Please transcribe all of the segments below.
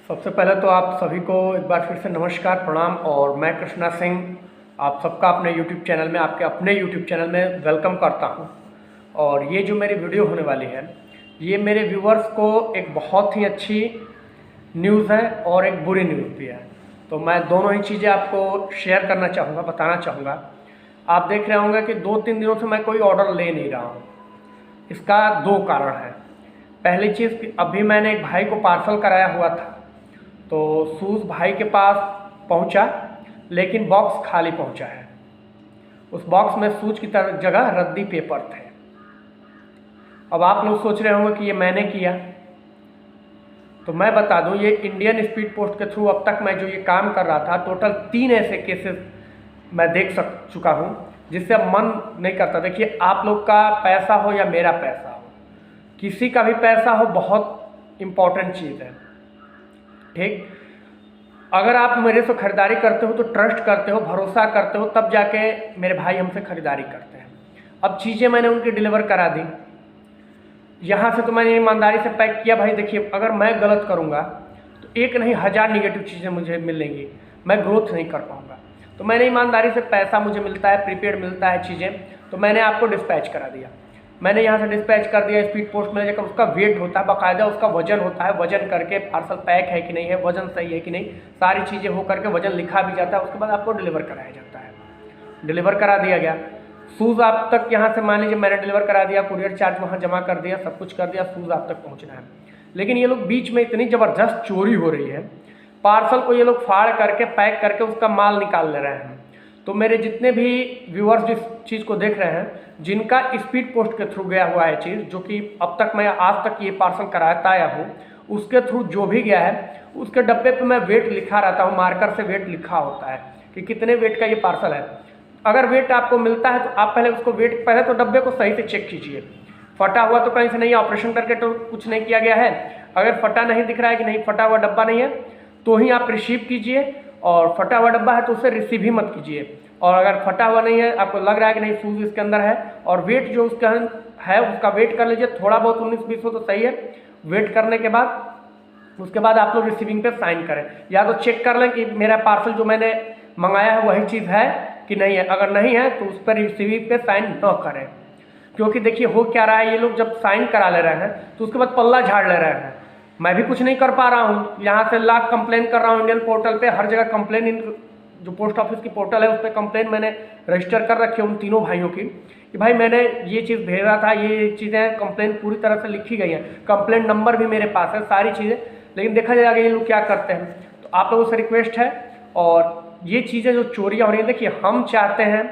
सबसे पहले तो आप सभी को एक बार फिर से नमस्कार प्रणाम। और मैं कृष्णा सिंह आप सबका अपने YouTube चैनल में, आपके अपने YouTube चैनल में वेलकम करता हूं। और ये जो मेरी वीडियो होने वाली है, ये मेरे व्यूवर्स को एक बहुत ही अच्छी न्यूज़ है और एक बुरी न्यूज़ भी है। तो मैं दोनों ही चीज़ें आपको शेयर करना चाहूँगा, बताना चाहूँगा। आप देख रहे होंगे कि 2-3 दिनों से मैं कोई ऑर्डर ले नहीं रहा हूँ। इसका 2 कारण है। पहली चीज़ कि अभी मैंने एक भाई को पार्सल कराया हुआ था, तो शूज़ भाई के पास पहुंचा, लेकिन बॉक्स खाली पहुंचा है। उस बॉक्स में शूज़ की जगह रद्दी पेपर थे। अब आप लोग सोच रहे होंगे कि ये मैंने किया, तो मैं बता दूं, ये इंडियन स्पीड पोस्ट के थ्रू अब तक मैं जो ये काम कर रहा था, टोटल 3 ऐसे केसेस मैं देख चुका हूं, जिससे अब मन नहीं करता। देखिए, आप लोग का पैसा हो या मेरा पैसा हो, किसी का भी पैसा हो, बहुत इम्पॉर्टेंट चीज़ है। ठीक, अगर आप मेरे से खरीदारी करते हो तो ट्रस्ट करते हो, भरोसा करते हो, तब जाके मेरे भाई हमसे खरीदारी करते हैं। अब चीज़ें मैंने उनकी डिलीवर करा दी, यहाँ से तो मैंने ईमानदारी से पैक किया। भाई देखिए, अगर मैं गलत करूँगा तो एक नहीं 1000 निगेटिव चीज़ें मुझे मिलेंगी, मैं ग्रोथ नहीं कर पाऊँगा। तो मैंने ईमानदारी से, पैसा मुझे मिलता है, प्रीपेड मिलता है चीज़ें, तो मैंने आपको डिस्पैच करा दिया। मैंने यहाँ से डिस्पैच कर दिया स्पीड पोस्ट में जाकर, उसका वेट होता है, बाकायदा उसका वजन होता है, वजन करके पार्सल पैक है कि नहीं है, वजन सही है कि नहीं, सारी चीज़ें हो करके वजन लिखा भी जाता है। उसके बाद आपको डिलीवर कराया जाता है। डिलीवर करा दिया गया। शूज़ आप तक, यहाँ से मान लीजिए मैंने डिलीवर करा दिया, कुरियर चार्ज वहाँ जमा कर दिया, सब कुछ कर दिया, शूज़ आप तक पहुँचना है। लेकिन ये लोग बीच में इतनी ज़बरदस्त चोरी हो रही है, पार्सल को ये लोग फाड़ करके, पैक करके उसका माल निकाल ले रहे हैं। तो मेरे जितने भी व्यूअर्स जिस चीज़ को देख रहे हैं, जिनका स्पीड पोस्ट के थ्रू गया हुआ है चीज़, जो कि अब तक मैं आज तक ये पार्सल कराता आया हूँ, उसके थ्रू जो भी गया है, उसके डब्बे पे मैं वेट लिखा रहता हूँ, मार्कर से वेट लिखा होता है कि कितने वेट का ये पार्सल है। अगर वेट आपको मिलता है तो आप पहले उसको वेट, पहले तो डब्बे को सही से चेक कीजिए। फटा हुआ तो कहीं से नहीं, ऑपरेशन करके तो कुछ नहीं किया गया है। अगर फटा नहीं दिख रहा है कि नहीं, फटा हुआ डब्बा नहीं है, तो ही आप रिसीव कीजिए। और फटा हुआ डब्बा है तो उसे रिसीव ही मत कीजिए। और अगर फटा हुआ नहीं है, आपको लग रहा है कि नहीं शूज़ इसके अंदर है, और वेट जो उसका है उसका वेट कर लीजिए। थोड़ा बहुत 19-20 हो तो सही है। वेट करने के बाद उसके बाद आप लोग रिसीविंग पे साइन करें, या तो चेक कर लें कि मेरा पार्सल जो मैंने मंगाया है वही चीज़ है कि नहीं है। अगर नहीं है तो उस पर रिसीविंग पे साइन न करें, क्योंकि देखिए हो क्या रहा है, ये लोग जब साइन करा ले रहे हैं तो उसके बाद पल्ला झाड़ ले रहे हैं। मैं भी कुछ नहीं कर पा रहा हूँ, यहाँ से लाख कंप्लेन कर रहा हूँ इंडियन पोर्टल पे, हर जगह कंप्लेन, जो पोस्ट ऑफिस की पोर्टल है उस पर कंप्लेन मैंने रजिस्टर कर रखी है उन तीनों भाइयों की, कि भाई मैंने ये चीज़ भेजा था, ये चीज़ें कंप्लेन पूरी तरह से लिखी गई हैं, कंप्लेंट नंबर भी मेरे पास है, सारी चीज़ें। लेकिन देखा जाएगा ये लोग क्या करते हैं। तो आप लोगों से रिक्वेस्ट है, और ये चीज़ें जो चोरियाँ हो रही हैं, देखिए हम चाहते हैं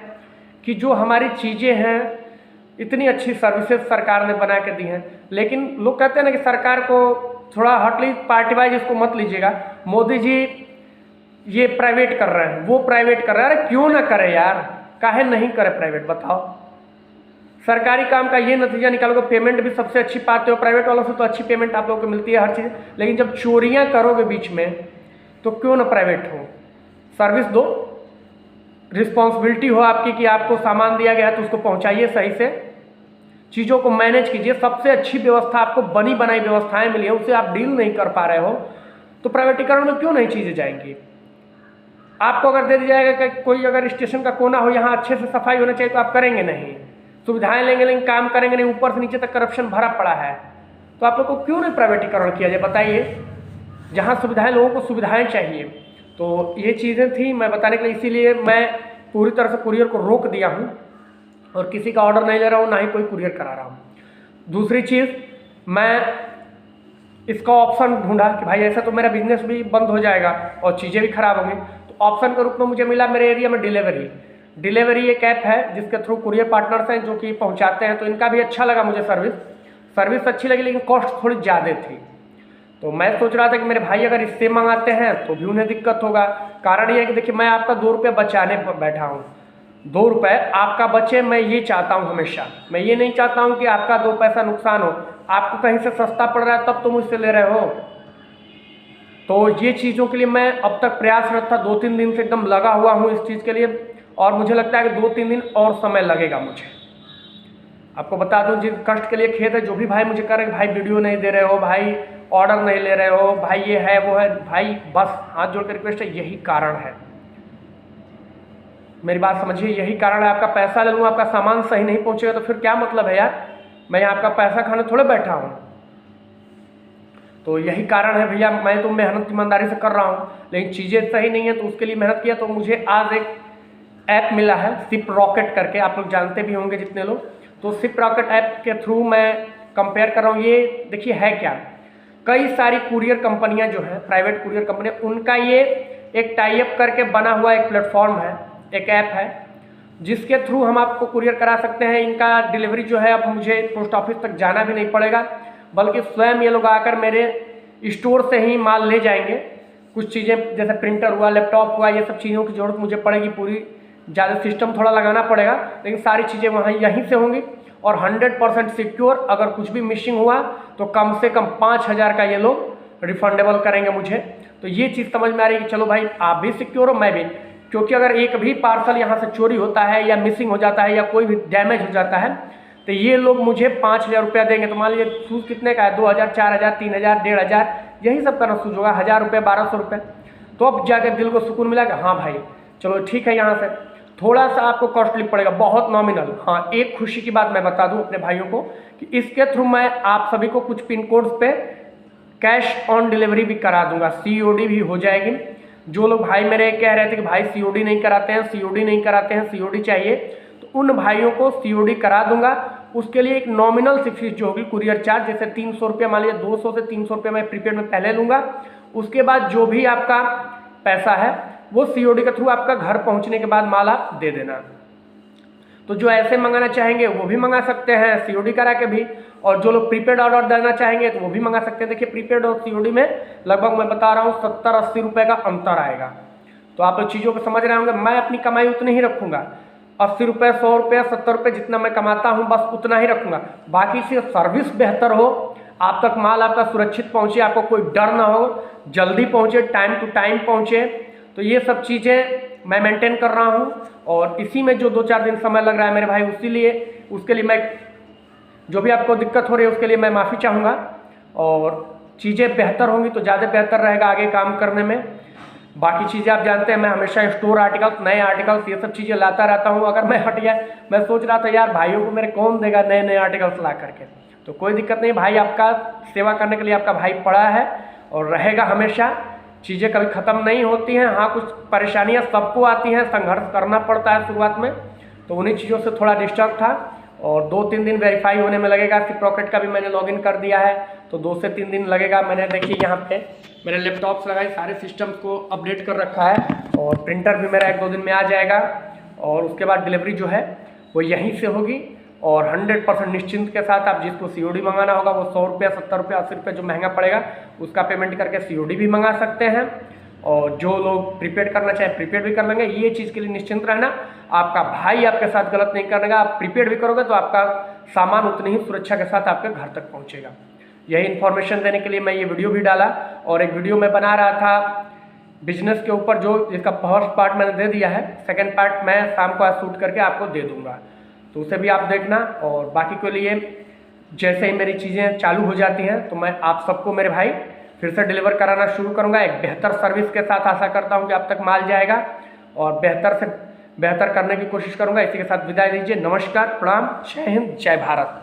कि जो हमारी चीज़ें हैं, इतनी अच्छी सर्विसेज सरकार ने बना के दी हैं, लेकिन लोग कहते हैं ना कि सरकार को थोड़ा हटली पार्टी वाइज इसको मत लीजिएगा। मोदी जी ये प्राइवेट कर रहे हैं, वो प्राइवेट कर रहे हैं, अरे क्यों ना करे यार, काहे नहीं करे प्राइवेट, बताओ। सरकारी काम का ये नतीजा निकालोगे, पेमेंट भी सबसे अच्छी पाते हो, प्राइवेट वालों से तो अच्छी पेमेंट आप लोगों को मिलती है हर चीज़। लेकिन जब चोरियां करोगे बीच में, तो क्यों ना प्राइवेट हो, सर्विस दो, रिस्पॉन्सिबिलिटी हो आपकी कि आपको सामान दिया गया है तो उसको पहुंचाइए सही से, चीज़ों को मैनेज कीजिए। सबसे अच्छी व्यवस्था आपको बनी बनाई व्यवस्थाएं मिली है, उससे आप डील नहीं कर पा रहे हो, तो प्राइवेटीकरण में क्यों नहीं चीज़ें जाएंगी। आपको अगर दे दिया जाएगा कि कोई अगर स्टेशन का कोना हो, यहाँ अच्छे से सफाई होना चाहिए, तो आप करेंगे नहीं, सुविधाएं लेंगे लेकिन काम करेंगे नहीं, ऊपर से नीचे तक करप्शन भरा पड़ा है। तो आप लोग को क्यों नहीं प्राइवेटीकरण किया जाए, बताइए, जहाँ सुविधाएं, लोगों को सुविधाएं चाहिए। तो ये चीज़ें थी मैं बताने के लिए, इसीलिए मैं पूरी तरह से कुरियर को रोक दिया हूँ और किसी का ऑर्डर नहीं ले रहा हूँ, ना ही कोई कुरियर करा रहा हूँ। दूसरी चीज़, मैं इसका ऑप्शन ढूंढा कि भाई ऐसा तो मेरा बिजनेस भी बंद हो जाएगा और चीज़ें भी खराब होंगी। तो ऑप्शन के रूप में मुझे मिला मेरे एरिया में डिलीवरी एक ऐप है जिसके थ्रू कुरियर पार्टनर्स हैं जो कि पहुंचाते हैं। तो इनका भी अच्छा लगा मुझे, सर्विस अच्छी लगी, लेकिन कॉस्ट थोड़ी ज़्यादा थी। तो मैं सोच रहा था कि मेरे भाई अगर इससे मंगाते हैं तो भी उन्हें दिक्कत होगा। कारण ये है कि देखिए, मैं आपका 2 रुपये बचाने पर बैठा हूँ, 2 रुपये आपका बचे, मैं ये चाहता हूँ हमेशा। मैं ये नहीं चाहता हूँ कि आपका 2 पैसा नुकसान हो। आपको कहीं से सस्ता पड़ रहा है तब तो मुझसे ले रहे हो। तो ये चीज़ों के लिए मैं अब तक प्रयासरत था, 2-3 दिन से एकदम लगा हुआ हूँ इस चीज़ के लिए, और मुझे लगता है कि 2-3 दिन और समय लगेगा मुझे। आपको बता दूं, जिस कष्ट के लिए खेत है, जो भी भाई मुझे कह रहे हैं भाई वीडियो नहीं दे रहे हो, भाई ऑर्डर नहीं ले रहे हो, भाई ये है वो है। भाई बस हाथ जोड़ कर रिक्वेस्ट है, यही कारण है, मेरी बात समझिए, यही कारण है। आपका पैसा ले लूँ, आपका सामान सही नहीं पहुँचेगा तो फिर क्या मतलब है यार, मैं यहाँ आपका पैसा खाने थोड़े बैठा हूँ। तो यही कारण है भैया, मैं तो मेहनत ईमानदारी से कर रहा हूँ, लेकिन चीज़ें सही नहीं है तो उसके लिए मेहनत किया। तो मुझे आज एक ऐप मिला है सिप रॉकेट करके, आप लोग जानते भी होंगे जितने लोग। तो सिप रॉकेट ऐप के थ्रू मैं कंपेयर कर रहा हूँ। ये देखिए है क्या, कई सारी कुरियर कंपनियां जो हैं, प्राइवेट कुरियर कंपनियां, उनका ये एक टाई अप करके बना हुआ एक प्लेटफॉर्म है, एक ऐप है, जिसके थ्रू हम आपको कुरियर करा सकते हैं। इनका डिलीवरी जो है अब मुझे पोस्ट ऑफिस तक जाना भी नहीं पड़ेगा, बल्कि स्वयं ये लोग आकर मेरे स्टोर से ही माल ले जाएंगे। कुछ चीज़ें जैसे प्रिंटर हुआ, लैपटॉप हुआ, ये सब चीज़ों की ज़रूरत मुझे पड़ेगी, पूरी ज़्यादा सिस्टम थोड़ा लगाना पड़ेगा, लेकिन सारी चीज़ें वहाँ यहीं से होंगी और 100% सिक्योर। अगर कुछ भी मिसिंग हुआ तो कम से कम 5,000 का ये लोग रिफंडेबल करेंगे मुझे। तो ये चीज़ समझ में आ रही है कि चलो भाई आप भी सिक्योर हो, मैं भी, क्योंकि अगर एक भी पार्सल यहाँ से चोरी होता है या मिसिंग हो जाता है या कोई भी डैमेज हो जाता है तो ये लोग मुझे 5,000 रुपया देंगे। तो मान लीजिए शूज़ कितने का है, 2,000, 4,000, 3,000, 1,500, यही सब का ना शूज़ होगा, 1,000 रुपये, 1,200 रुपये। तो अब जाकर दिल को सुकून मिला कि हाँ भाई चलो ठीक है, यहाँ से थोड़ा सा आपको कॉस्टली पड़ेगा, बहुत नॉमिनल। हाँ, एक खुशी की बात मैं बता दूं अपने भाइयों को कि इसके थ्रू मैं आप सभी को कुछ पिन कोड्स पे कैश ऑन डिलीवरी भी करा दूंगा, COD भी हो जाएगी। जो लोग भाई मेरे कह रहे थे कि भाई COD नहीं कराते हैं, COD नहीं कराते हैं, COD चाहिए, तो उन भाइयों को COD करा दूंगा। उसके लिए एक नॉमिनल सी फीस जो होगी कुरियर चार्ज, जैसे 300 रुपये, मान लीजिए 200 से 300 रुपये मैं प्रीपेड में पहले लूँगा। उसके बाद जो भी आपका पैसा है वो COD के थ्रू आपका घर पहुंचने के बाद माल आप दे देना। तो जो ऐसे मंगाना चाहेंगे वो भी मंगा सकते हैं COD करा के भी, और जो लोग प्रीपेड ऑर्डर देना चाहेंगे तो वो भी मंगा सकते हैं। देखिए प्रीपेड और COD में लगभग मैं बता रहा हूँ 70-80 रुपये का अंतर आएगा। तो आप चीज़ों को समझ रहे होंगे, मैं अपनी कमाई उतनी ही रखूँगा, 80 रुपये, 100 रुपये, 70 रुपये, जितना मैं कमाता हूँ बस उतना ही रखूँगा। बाकी से सर्विस बेहतर हो, आप तक माल आपका सुरक्षित पहुँचे, आपको कोई डर ना हो, जल्दी पहुँचे, टाइम टू टाइम पहुँचे, तो ये सब चीज़ें मैं मेंटेन कर रहा हूँ। और इसी में जो 2-4 दिन समय लग रहा है मेरे भाई, उसके लिए मैं, जो भी आपको दिक्कत हो रही है उसके लिए मैं माफ़ी चाहूँगा। और चीज़ें बेहतर होंगी तो ज़्यादा बेहतर रहेगा आगे काम करने में। बाकी चीज़ें आप जानते हैं, मैं हमेशा स्टोर आर्टिकल्स, नए आर्टिकल्स, ये सब चीज़ें लाता रहता हूँ। अगर मैं हट गया, मैं सोच रहा था यार भाइयों को मेरे कौन देगा नए नए आर्टिकल्स ला करके, तो कोई दिक्कत नहीं भाई, आपका सेवा करने के लिए आपका भाई पड़ा है और रहेगा हमेशा। चीज़ें कभी ख़त्म नहीं होती हैं। हाँ, कुछ परेशानियाँ सबको आती हैं, संघर्ष करना पड़ता है शुरुआत में, तो उन्हीं चीज़ों से थोड़ा डिस्टर्ब था। और 2-3 दिन वेरीफाई होने में लगेगा। सिप रॉकेट का भी मैंने लॉगिन कर दिया है, तो 2 से 3 दिन लगेगा। मैंने देखिए यहाँ पे मैंने लैपटॉप्स लगाए, सारे सिस्टम्स को अपडेट कर रखा है, और प्रिंटर भी मेरा 1-2 दिन में आ जाएगा। और उसके बाद डिलीवरी जो है वो यहीं से होगी, और 100% निश्चिंत के साथ आप जिसको COD मंगाना होगा वो 100 रुपया, 70 रुपया, 80 रुपये जो महंगा पड़ेगा उसका पेमेंट करके COD भी मंगा सकते हैं। और जो लोग प्रीपेड करना चाहें प्रीपेड भी कर लेंगे। ये चीज़ के लिए निश्चिंत रहना, आपका भाई आपके साथ गलत नहीं करेगा। आप प्रीपेड भी करोगे तो आपका सामान उतनी ही सुरक्षा के साथ आपके घर तक पहुँचेगा। यही इन्फॉर्मेशन देने के लिए मैं ये वीडियो भी डाला। और एक वीडियो मैं बना रहा था बिजनेस के ऊपर, जो जिसका फर्स्ट पार्ट मैंने दे दिया है, सेकेंड पार्ट मैं शाम को आज शूट करके आपको दे दूँगा, तो उसे भी आप देखना। और बाकी के लिए जैसे ही मेरी चीज़ें चालू हो जाती हैं तो मैं आप सबको मेरे भाई फिर से डिलीवर कराना शुरू करूंगा, एक बेहतर सर्विस के साथ। आशा करता हूं कि आप तक माल जाएगा और बेहतर से बेहतर करने की कोशिश करूंगा। इसी के साथ विदाई दीजिए। नमस्कार, प्रणाम, जय हिंद, जय भारत।